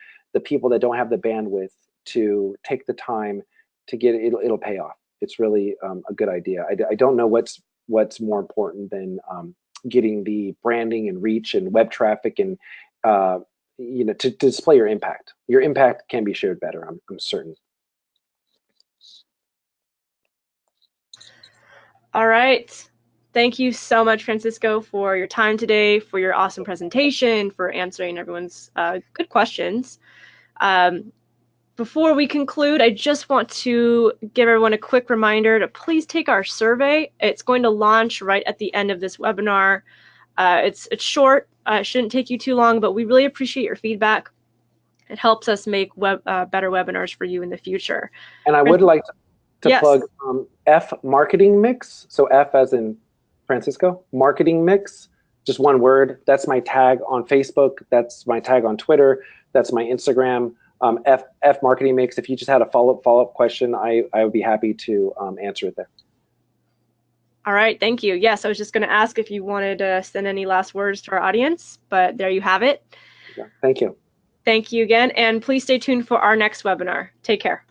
people that don't have the bandwidth to take the time to get it. It'll pay off. It's really a good idea. I don't know what's more important than getting the branding and reach and web traffic and to display your impact. Your impact can be shared better. I'm certain. All right. Thank you so much, Francisco, for your time today, for your awesome presentation, for answering everyone's good questions. Before we conclude, I just want to give everyone a quick reminder to please take our survey. It's going to launch right at the end of this webinar. It's short, shouldn't take you too long, but we really appreciate your feedback. It helps us make better webinars for you in the future. And I would like to yes. plug F Marketing Mix. So F as in Francisco, Marketing Mix, just one word. That's my tag on Facebook. That's my tag on Twitter. That's my Instagram. F Marketing Mix. If you just had a follow-up question, I would be happy to answer it there. All right, thank you. Yes, I was just going to ask if you wanted to send any last words to our audience, but there you have it. Yeah, thank you. Thank you again, and please stay tuned for our next webinar. Take care.